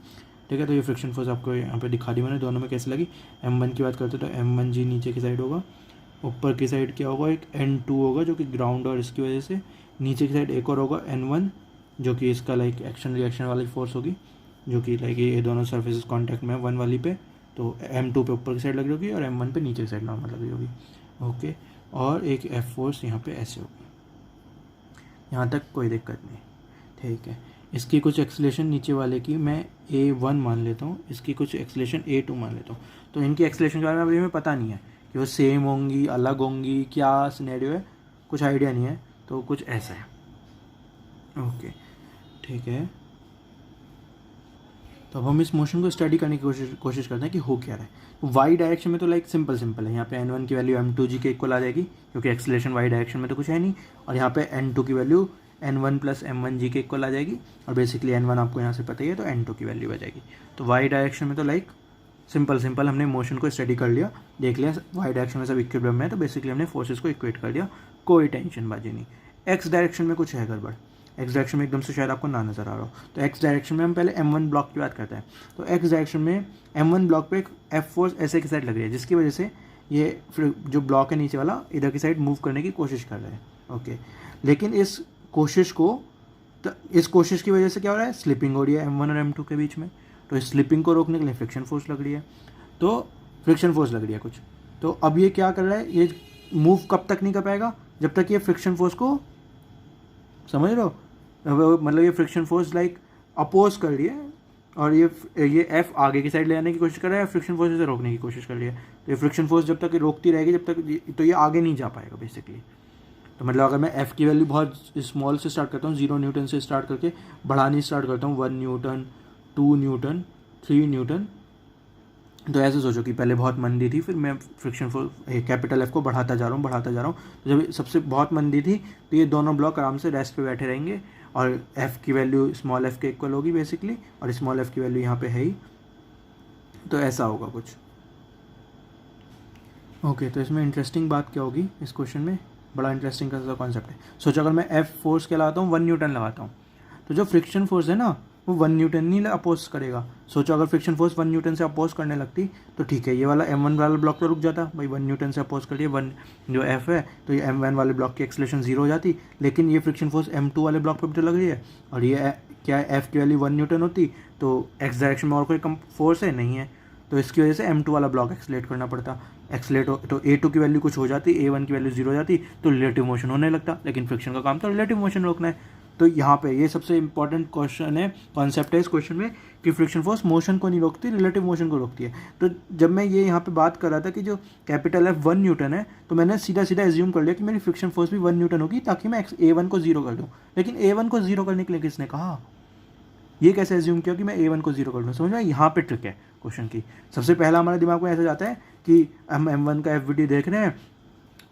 ठीक है। तो ये फ्रिक्शन फोर्स आपको यहाँ पे दिखा दी मैंने, दोनों में कैसे लगी। M1 की बात करते हैं तो M1G नीचे की साइड होगा, ऊपर की साइड क्या होगा, एक N2 होगा जो कि ग्राउंड और इसकी वजह से, नीचे की साइड एक और होगा N1 जो कि इसका लाइक एक्शन रिएक्शन वाली फोर्स होगी, जो कि लाइक ये दोनों सर्फेसेस कांटेक्ट में 1 वाली पे, तो M2 पे ऊपर की साइड लगी होगी और M1 पे नीचे की साइड नॉर्मल लगी होगी। ओके, और एक F फोर्स यहाँ पे ऐसे होगी। यहाँ तक कोई दिक्कत नहीं, ठीक है। इसकी कुछ एक्सलेशन नीचे वाले की मैं A1 मान लेता हूँ, इसकी कुछ एक्सलेशन A2 मान लेता हूँ। तो इनकी एक्सलेशन के बारे में अभी हमें पता नहीं है कि वो सेम होंगी, अलग होंगी, क्या सिनेरियो है, कुछ आइडिया नहीं है। तो कुछ ऐसा है। ओके, ठीक है। तो अब हम इस मोशन को स्टडी करने की कोशिश करते हैं कि हो क्या रहा है। तो वाई डायरेक्शन में तो लाइक सिंपल है, यहाँ पे N1 की वैल्यू M2G के इक्वल आ जाएगी, क्योंकि एक्सलेशन वाई डायरेक्शन में तो कुछ है नहीं, और यहाँ पे N2 की वैल्यू N1 प्लस M1G के इक्वल आ जाएगी, और बेसिकली N1 आपको यहाँ से पता ही है, तो N2 की वैल्यू आ जाएगी। तो वाई डायरेक्शन में तो लाइक सिंपल हमने मोशन को स्टडी कर लिया, देख लिया वाई डायरेक्शन में सब इक्विलिब्रियम में है, तो बेसिकली हमने फोर्सेस को इक्वेट कर लिया, कोई टेंशन बाजी नहीं। एक्स डायरेक्शन में कुछ है गड़बड़, एक्स डायरेक्शन में एकदम से शायद आपको ना नज़र आ रहा हो। तो एक्स डायरेक्शन में हम पहले M1 ब्लॉक की बात करते हैं। तो एक्स डायरेक्शन में M1 ब्लॉक पे एक F फोर्स ऐसे की साइड लग रही है, जिसकी वजह से ये जो ब्लॉक है नीचे वाला इधर की साइड मूव करने की कोशिश कर रहा है। ओके, लेकिन इस कोशिश की वजह से क्या हो रहा है, स्लिपिंग हो रही है M1 और M2 के बीच में। तो इस स्लिपिंग को रोकने के लिए फ्रिक्शन फोर्स लग रही है, तो फ्रिक्शन फोर्स लग रही है कुछ। तो अब ये क्या कर रहा है, ये मूव कब तक नहीं कर पाएगा, जब तक ये फ्रिक्शन फोर्स को, समझ रहे हो, मतलब ये फ्रिक्शन फोर्स लाइक अपोज कर रही है, और ये F आगे की साइड ले जाने की कोशिश कर रहा है, फ्रिक्शन फोर्स से रोकने की कोशिश कर रही है। तो ये फ्रिक्शन फोर्स जब तक रोकती रहेगी, जब तक तो ये आगे नहीं जा पाएगा बेसिकली। तो मतलब अगर मैं F की वैल्यू बहुत स्मॉल से स्टार्ट करता हूँ, 0 न्यूटन से स्टार्ट करके बढ़ानी स्टार्ट करता हूँ, 1 न्यूटन, 2 न्यूटन, 3 न्यूटन, तो ऐसे सोचो कि पहले बहुत मंदी थी, फिर मैं फ्रिक्शन फोर्स कैपिटल F को बढ़ाता जा रहा हूँ। तो जब सबसे बहुत मंदी थी तो ये दोनों ब्लॉक आराम से रेस्ट पे बैठे रहेंगे, और F की वैल्यू स्मॉल f के इक्वल होगी बेसिकली, और स्मॉल f की वैल्यू यहाँ पे है ही, तो ऐसा होगा कुछ। ओके, तो इसमें इंटरेस्टिंग बात क्या होगी, इस क्वेश्चन में बड़ा इंटरेस्टिंग का कॉन्सेप्ट है। सोचो अगर मैं F फोर्स के लगाता हूँ 1 न्यूटन लगाता हूँ, तो जो फ्रिक्शन फोर्स है ना वो 1 न्यूटन नहीं अपोज करेगा। सोचो अगर फ्रिक्शन फोर्स 1 न्यूटन से अपोज करने लगती तो ठीक है, ये वाला M1 वाला ब्लॉक तो रुक जाता, भाई 1 न्यूटन से अपोज करिए 1 जो F है, तो ये M1 वाले ब्लॉक की एक्सलेशन 0 हो जाती। लेकिन ये फ्रिक्शन फोर्स M2 वाले ब्लॉक पर भी तो लग रही है, और ये क्या है, F की वैल्यू 1 न्यूटन होती, तो एक्स डायरेक्शन में और कोई कम फोर्स है नहीं है, तो इसकी वजह से M2 वाला ब्लॉक एक्सलेट करना पड़ता। एक्सलेट हो तो A2 की वैल्यू कुछ हो जाती, A1 की वैल्यू 0 हो जाती, तो रिलेटिव मोशन होने लगता। लेकिन फ्रिक्शन का काम तो रिलेटिव मोशन रोकना है। तो यहाँ पे ये सबसे इंपॉर्टेंट क्वेश्चन है, कॉन्सेप्ट है इस क्वेश्चन में, कि फ्रिक्शन फोर्स मोशन को नहीं रोकती, रिलेटिव मोशन को रोकती है। तो जब मैं ये यहाँ पे बात कर रहा था कि जो कैपिटल F 1 न्यूटन है, तो मैंने सीधा एज्यूम कर लिया कि मेरी फ्रिक्शन फोर्स भी 1 न्यूटन होगी, ताकि मैं A1 को 0 कर दूँ। लेकिन A1 को 0 करने के लिए किसने कहा, ये कैसे एज्यूम किया कि मैं A1 को 0 कर लूँ। समझ में, यहाँ पे ट्रिक है क्वेश्चन की। सबसे पहला हमारे दिमाग में ऐसा जाता है कि हम M1 का FVD देख रहे हैं,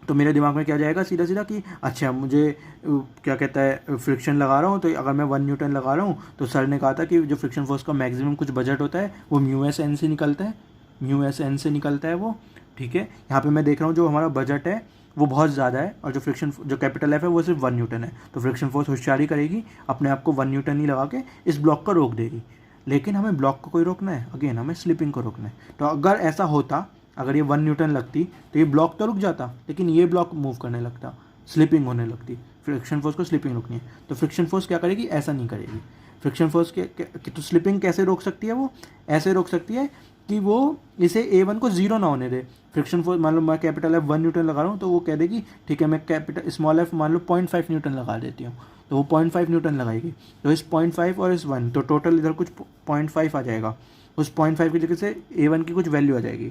तो मेरे दिमाग में क्या जाएगा सीधा कि अच्छा मुझे क्या कहता है फ्रिक्शन लगा रहा हूँ, तो अगर मैं 1 न्यूटन लगा रहा हूँ, तो सर ने कहा था कि जो फ्रिक्शन फोर्स का मैक्सिमम कुछ बजट होता है वो μs n से निकलता है, म्यू एस एन से निकलता है वो, ठीक है। यहाँ पे मैं देख रहा हूँ जो हमारा बजट है वो बहुत ज़्यादा है और जो फ्रिक्शन जो कैपिटल एफ है वो सिर्फ 1 न्यूटन है, तो फ्रिक्शन फोर्स होशियारी करेगी, अपने आप को 1 न्यूटन ही लगा के इस ब्लॉक को रोक देगी। लेकिन हमें ब्लॉक को कोई रोकना है, अगेन हमें स्लिपिंग को रोकना है। तो अगर ऐसा होता, अगर ये 1 न्यूटन लगती तो ये ब्लॉक तो रुक जाता, लेकिन ये ब्लॉक मूव करने लगता, स्लिपिंग होने लगती। फ्रिक्शन फोर्स को स्लिपिंग रोकनी है, तो फ्रिक्शन फोर्स क्या करेगी, ऐसा नहीं करेगी। फ्रिक्शन फोर्स के तो स्लिपिंग कैसे रोक सकती है, वो ऐसे रोक सकती है कि वो इसे A1 को जीरो ना होने दे। फ्रिक्शन फोर्स मान लो मैं कैपिटल एफ 1 न्यूटन लगा रहा हूँ, तो वो कह देगी ठीक है मैं कैपिटल स्मॉल एफ मान लो 0.5 न्यूटन लगा देती हूँ, तो वो 0.5 न्यूटन लगाएगी। तो इस 0.5 और इस 1 तो टोटल इधर कुछ 0.5 आ जाएगा, उस 0.5 की जगह से A1 की कुछ वैल्यू आ जाएगी,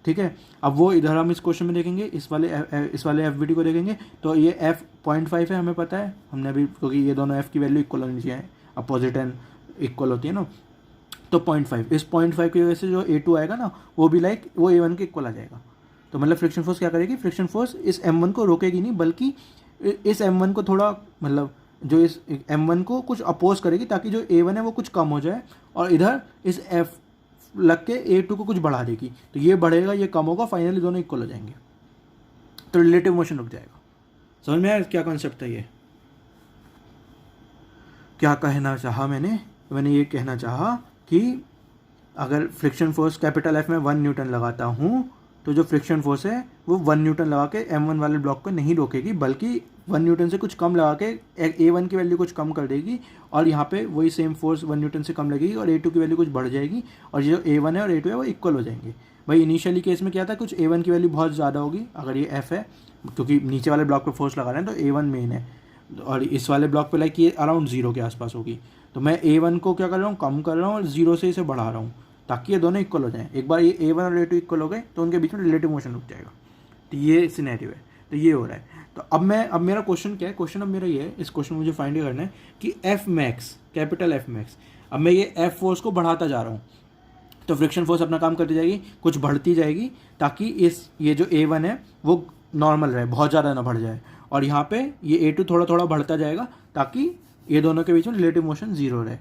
ठीक है। अब वो इधर हम इस क्वेश्चन में देखेंगे, इस वाले एफ को देखेंगे, तो ये एफ 0.5 है, हमें पता है, हमने अभी, क्योंकि ये दोनों एफ की वैल्यू इक्वल होनी चाहिए, अपोजिट एंड इक्वल होती है ना, तो 0.5, इस 0.5 की वजह से जो A2 आएगा ना वो भी लाइक वो A1 के इक्वल आ जाएगा। तो मतलब फ्रिक्शन फोर्स क्या करेगी, फ्रिक्शन फोर्स इस M1 को रोकेगी नहीं, बल्कि इस M1 को थोड़ा, मतलब जो इस M1 को कुछ अपोज करेगी, ताकि जो A1 है वो कुछ कम हो जाए, और इधर इस F लग के A2 को कुछ बढ़ा देगी, तो ये बढ़ेगा ये कम होगा, फाइनली दोनों इक्वल हो जाएंगे, तो रिलेटिव मोशन रुक जाएगा। समझ में आया क्या कॉन्सेप्ट है, ये क्या कहना चाहा मैंने ये कहना चाहा कि अगर फ्रिक्शन फोर्स कैपिटल एफ में 1 न्यूटन लगाता हूँ, तो जो फ्रिक्शन फोर्स है वो 1 न्यूटन लगा के M1 वाले ब्लॉक को नहीं रोकेगी, बल्कि 1 न्यूटन से कुछ कम लगा के A1 की वैल्यू कुछ कम कर देगी, और यहाँ पे वही सेम फोर्स 1 न्यूटन से कम लगेगी और A2 की वैल्यू कुछ बढ़ जाएगी, और जो A1 है और A2 है वो इक्वल हो जाएंगे। भाई इनिशियली केस में क्या था, कुछ A1 की वैल्यू बहुत ज़्यादा होगी, अगर ये F है, क्योंकि नीचे वाले ब्लॉक पर फोर्स लगा रहे हैं तो A1 मेन है, और इस वाले ब्लॉक पे लाइक ये अराउंड 0 के आसपास होगी, तो मैं A1 को क्या कर रहा हूँ, कम कर रहा हूँ, और 0 से इसे बढ़ा रहा हूँ, ताकि ये दोनों इक्वल हो जाएं। एक बार ये A1 और A2 इक्वल हो गए तो उनके बीच में रिलेटिव मोशन रुक जाएगा। तो ये सिनेरियो है, तो ये हो रहा है। तो अब मेरा क्वेश्चन क्या है, क्वेश्चन अब मेरा ये है, इस क्वेश्चन में मुझे फाइंड करना है कि F max, capital F max, अब मैं ये F फोर्स को बढ़ाता जा रहा हूँ, तो फ्रिक्शन फोर्स अपना काम करती जाएगी, कुछ बढ़ती जाएगी, ताकि ये जो A1 है वो नॉर्मल रहे, बहुत ज़्यादा ना बढ़ जाए, और यहाँ पे ये A2 थोड़ा थोड़ा बढ़ता जाएगा, ताकि ये दोनों के बीच में रिलेटिव मोशन 0 रहे।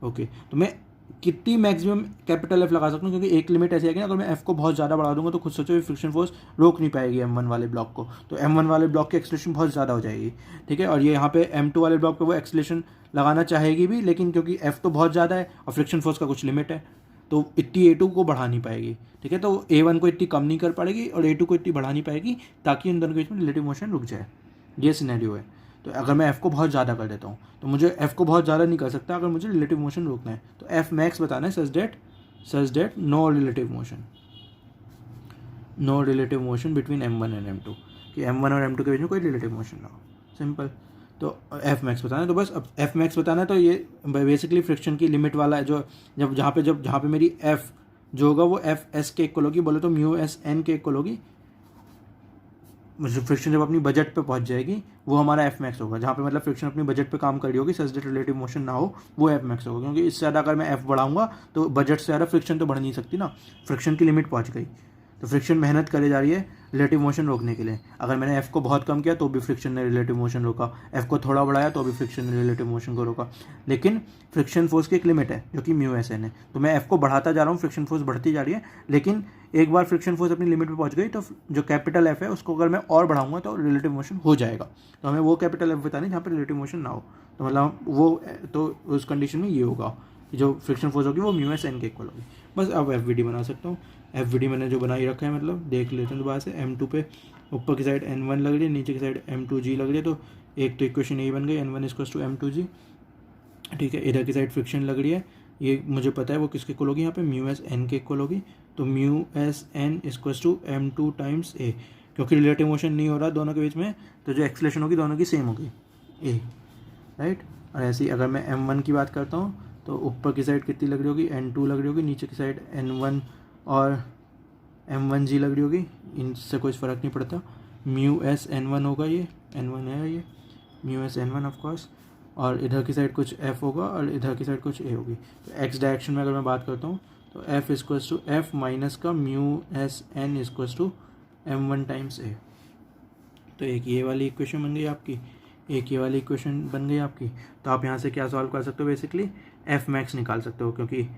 ओके, तो मैं कितनी मैक्सिमम कैपिटल एफ लगा सकता हूँ, क्योंकि एक लिमिट ऐसी है कि अगर मैं एफ को बहुत ज़्यादा बढ़ा दूंगा तो खुद सोचो फ्रिक्शन फोर्स रोक नहीं पाएगी M1 वाले ब्लॉक को, तो M1 वाले ब्लॉक की एक्सेलरेशन बहुत ज़्यादा हो जाएगी, ठीक है। और ये यहाँ पे M2 वाले ब्लॉक पे वो एक्सेलरेशन लगाना चाहेगी भी, लेकिन क्योंकि एफ तो बहुत ज़्यादा है और फ्रिक्शन फोर्स का कुछ लिमिट है, तो इतनी A2 को बढ़ा नहीं पाएगी, ठीक है। तो A1 को इतनी कम नहीं कर पाएगी और A2 को इतनी बढ़ा नहीं पाएगी, ताकि इन दोनों के बीच में रिलेटिव मोशन रुक जाए। ये सिनेरियो है। तो अगर मैं F को बहुत ज़्यादा कर देता हूँ, तो मुझे F को बहुत ज़्यादा नहीं कर सकता अगर मुझे रिलेटिव मोशन रोकना है, तो F मैक्स बताना है such that no relative motion between M1 and M2, कि M1 और M2 के बीच में कोई रिलेटिव मोशन ना हो, सिंपल। तो F मैक्स बताना है, तो बस अब F मैक्स बताना है, तो ये बेसिकली फ्रिक्शन की लिमिट वाला है, जो जहाँ पे मेरी F जो होगा वो F S के इक्वल होगी, बोले तो म्यू एस एन के इक्वल होगी। फ्रिक्शन जब अपनी बजट पे पहुंच जाएगी वो हमारा एफ मैक्स होगा, जहाँ पे मतलब फ्रिक्शन अपनी बजट पे काम कर रही होगी, सच दैट रिलेटिव मोशन ना हो, वो एफ मैक्स होगा। क्योंकि इससे ज़्यादा अगर मैं एफ बढ़ाऊंगा तो बजट से ज़्यादा फ्रिक्शन तो बढ़ नहीं सकती ना, फ्रिक्शन की लिमिट पहुंच गई, तो फ्रिक्शन मेहनत करे जा रही है रिलेटिव मोशन रोकने के लिए। अगर मैंने एफ को बहुत कम किया तो भी फ्रिक्शन ने रिलेटिव मोशन रोका, एफ को थोड़ा बढ़ाया तो भी फ्रिक्शन ने रिलेटिव मोशन को रोका, लेकिन फ्रिक्शन फोर्स की एक लिमिट है जो कि म्यू एस एन है। तो मैं एफ को बढ़ाता जा रहा हूँ, फ्रिक्शन फोर्स बढ़ती जा रही है, लेकिन एक बार फ्रिक्शन फोर्स अपनी लिमिट पे पहुंच गई तो जो कैपिटल एफ है उसको अगर मैं और बढ़ाऊंगा तो रिलेटिव मोशन हो जाएगा। तो हमें वो कैपिटल एफ बतानी जहाँ पर रिलेटिव मोशन ना हो, तो मतलब वो तो उस कंडीशन में ये होगा, जो फ्रिक्शन फोर्स होगी वो म्यू एस एन के इक्वल होगी। बस अब एफ वी डी बना सकता हूँ। एफ वी डी मैंने जो बनाई रखा है, मतलब देख लेते हैं दोबारा से। M2 पे ऊपर की साइड N1 लग रही है, नीचे की साइड M2G लग रही है, तो एक तो इक्वेशन यही बन गई, N1 इक्वल्स टू M2G, ठीक है। इधर की साइड फ्रिक्शन लग रही है, ये मुझे पता है वो किसके इक्वल होगी, यहाँ पे म्यू एस एन के इक्वल होगी, तो mu S N equals to M2 times A, क्योंकि रिलेटिव मोशन नहीं हो रहा दोनों के बीच में, तो जो एक्सेलरेशन होगी दोनों की सेम होगी A, राइट। और ऐसे ही अगर मैं M1 की बात करता हूँ तो ऊपर की साइड कितनी लग रही होगी, N2 लग रही होगी, नीचे की साइड N1 और M1G लग रही होगी, इनसे कोई फ़र्क नहीं पड़ता, म्यू एस N1 होगा, ये N1 है, ये म्यू एस N1 ऑफकोर्स, और इधर की साइड कुछ F होगा और इधर की साइड कुछ A होगी। तो X डायरेक्शन में अगर मैं बात करता हूँ तो F equals to F minus का mu s N equals to M1 times A। तो एक ये वाली इक्वेशन बन गई आपकी, एक ये वाली इक्वेशन बन गई आपकी। तो आप यहाँ से क्या सॉल्व कर सकते हो, बेसिकली F मैक्स निकाल सकते हो, क्योंकि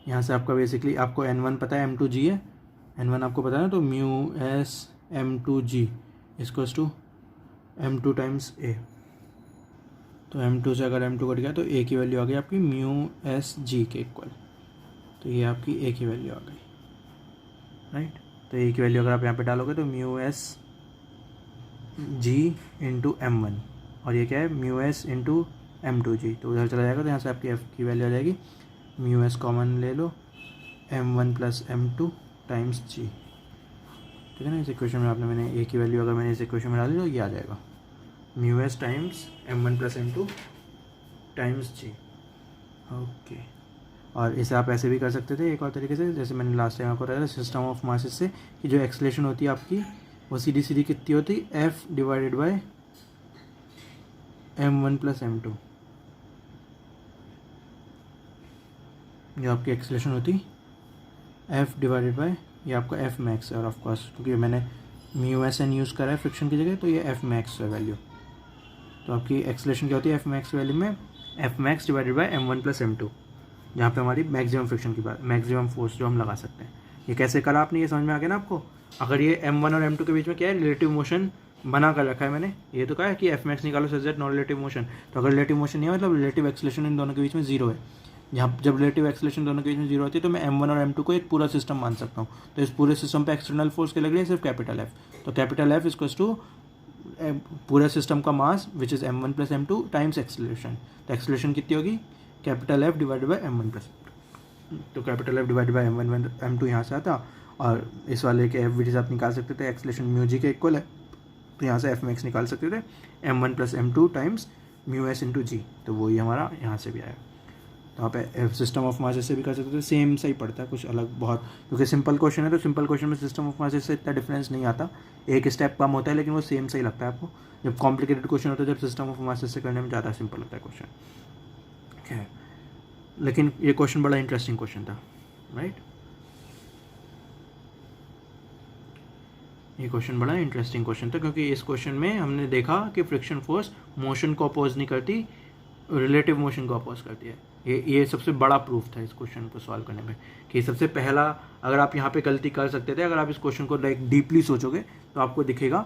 यहाँ से आपका बेसिकली आपको N1 पता है, M2G है, N1 आपको पता है ना, तो mu S M2G equals to M2 times A। तो M2 से अगर M2 कट गया तो A की वैल्यू आ गई आपकी म्यू एस जी के इक्वल। तो ये आपकी A की वैल्यू आ गई, राइट। तो A की वैल्यू अगर आप यहाँ पे डालोगे तो mu S G into M1, और ये क्या है म्यू एस इंटू M2G। तो उधर चला जाएगा तो यहाँ से आपकी F की वैल्यू आ जाएगी म्यू एस कॉमन ले लो M1 plus M2 times G, ठीक है ना। इस इक्वेशन में आपने मैंने A की वैल्यू अगर मैंने इस इक्वेशन में डाली तो ये आ जाएगा mu S times M1 plus M2 times G, okay. और इसे आप ऐसे भी कर सकते थे एक और तरीके से, जैसे मैंने लास्ट टाइम आपको बताया था सिस्टम ऑफ मासेस से, कि जो एक्सलेशन होती है आपकी वो सीधी सीधी कितनी होती है F divided by M1 plus M2, जो आपकी एक्सलेशन होती F डिवाइडेड बाय ये आपका F मैक्स है, और ऑफकोर्स क्योंकि मैंने म्यू एस एन यूज़ करा है फ्रिक्शन की जगह तो ये F मैक्स है वैल्यू। तो आपकी एक्सलेशन क्या होती है F मैक्स वैल्यू में F max divided by M1 plus M2, जहाँ पे हमारी मैक्सिमम फ्रिक्शन की बात, मैक्सिमम फोर्स जो हम लगा सकते हैं। ये कैसे करा आपने, ये समझ में आ गया ना आपको। अगर ये M1 और M2 के बीच में क्या है रिलेटिव मोशन बना कर रखा है मैंने, ये तो कहा है कि F मैक्स निकालो such that non relative motion. तो अगर रिलेटिव मोशन नहीं है मतलब रिलेटिव एक्सलेशन इन दोनों के बीच में जीरो है, जहाँ जब रिलेटिव एक्सलेशन दोनों के बीच में जीरो होती है तो मैं M1 और M2 को एक पूरा सिस्टम मान सकता हूँ। तो इस पूरे सिस्टम पे एक्सटर्नल फोर्स के लग रही है सिर्फ कैपिटल F। तो कैपिटल F इक्वल्स टू पूरे सिस्टम का mass which is M1 plus M2 times acceleration. तो एक्सलेशन कितनी होगी capital F divided by M1 plus, तो capital F divided by M1 M2 यहाँ से आता, और इस वाले के F विच आप निकाल सकते थे एक्सलेशन म्यू जी के इक्वल है, तो यहाँ से F मैक्स निकाल सकते थे M1 plus M2 times mu s into g, तो वही हमारा यहाँ से भी आया। तो आप सिस्टम ऑफ मासेस से भी कर सकते थे, सेम सही पड़ता है, कुछ अलग बहुत, क्योंकि सिंपल क्वेश्चन है तो सिंपल क्वेश्चन में सिस्टम ऑफ मासेस से इतना डिफरेंस नहीं आता, एक स्टेप कम होता है लेकिन वो सेम सही लगता है आपको। जब कॉम्प्लिकेटेड क्वेश्चन होता है जब सिस्टम ऑफ मासेस से करने में ज़्यादा सिंपल होता है क्वेश्चन, ठीक है। लेकिन ये क्वेश्चन बड़ा इंटरेस्टिंग क्वेश्चन था, राइट। ये क्वेश्चन बड़ा इंटरेस्टिंग क्वेश्चन था क्योंकि इस क्वेश्चन में हमने देखा कि फ्रिक्शन फोर्स मोशन को अपोज नहीं करती, रिलेटिव मोशन को अपोज करती है। ये सबसे बड़ा प्रूफ था इस क्वेश्चन को सॉल्व करने में, कि सबसे पहला अगर आप यहाँ पे गलती कर सकते थे, अगर आप इस क्वेश्चन को लाइक डीपली सोचोगे तो आपको दिखेगा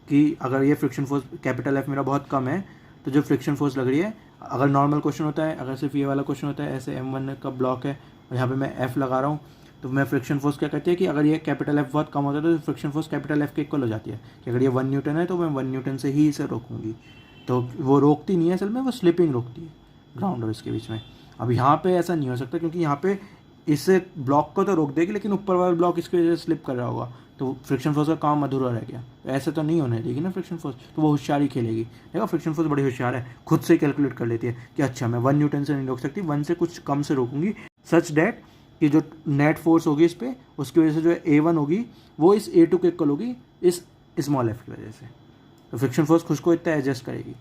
कि अगर ये फ्रिक्शन फोर्स कैपिटल F मेरा बहुत कम है तो जो फ्रिक्शन फोर्स लग रही है, अगर नॉर्मल क्वेश्चन होता है, अगर सिर्फ ये वाला क्वेश्चन होता है ऐसे M1 का ब्लॉक है और यहाँ पे मैं F लगा रहा हूँ, तो मैं फ्रिक्शन फोर्स क्या कहती है कि अगर ये कैपिटल F बहुत कम होता है तो फ्रिक्शन फोर्स कैपिटल F के इक्वल हो जाती है, कि अगर ये 1 न्यूटन है तो मैं 1 न्यूटन से ही इसे रोकूंगी। तो वो रोकती नहीं है असल में, वो स्लिपिंग रोकती है ग्राउंड और इसके बीच में। अब यहाँ पे ऐसा नहीं हो सकता क्योंकि यहाँ पे इससे ब्लॉक को तो रोक देगी लेकिन ऊपर वाला ब्लॉक इसकी वजह से स्लिप कर रहा होगा, तो फ्रिक्शन फोर्स का काम अधूरा रह गया। तो ऐसे तो नहीं होने देगी ना फ्रिक्शन फोर्स, तो वो होशियारी खेलेगी। देखो फ्रिक्शन फोर्स बड़ी होशियार है, खुद से कैलकुलेट कर लेती है कि अच्छा मैं 1 न्यूटन से नहीं रोक सकती, 1 से कुछ कम से रोकूंगी, सच डैट कि जो नेट फोर्स होगी इस पर उसकी वजह से जो A1 होगी वो इस A2 के इक्वल होगी इस स्मॉल f की वजह से। तो फ्रिक्शन फोर्स खुद को इतना एडजस्ट करेगी।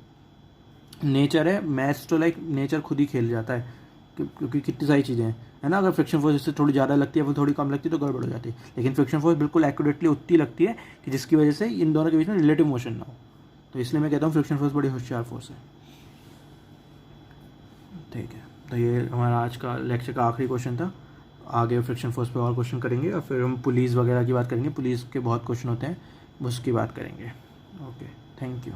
नेचर है, मैथ्स तो लाइक नेचर खुद ही खेल जाता है क्योंकि कितनी सारी चीज़ें हैं, है ना। अगर फ्रिक्शन फोर्स इससे थोड़ी ज़्यादा लगती है, वो थोड़ी कम लगती है तो गड़बड़ हो जाती है, लेकिन फ्रिक्शन फोर्स बिल्कुल एक्यूरेटली उतनी लगती है कि जिसकी वजह से इन दोनों के बीच में रिलेटिव मोशन ना हो। तो इसलिए मैं कहता हूँ फ्रिक्शन फोर्स बड़ी होशियार फोर्स है, ठीक है। तो ये हमारा आज का लेक्चर का आखिरी क्वेश्चन था। आगे फ्रिक्शन फोर्स पे और क्वेश्चन करेंगे और फिर हम पुलिस वगैरह की बात करेंगे, पुलिस के बहुत क्वेश्चन होते हैं उसकी बात करेंगे। Okay, thank you.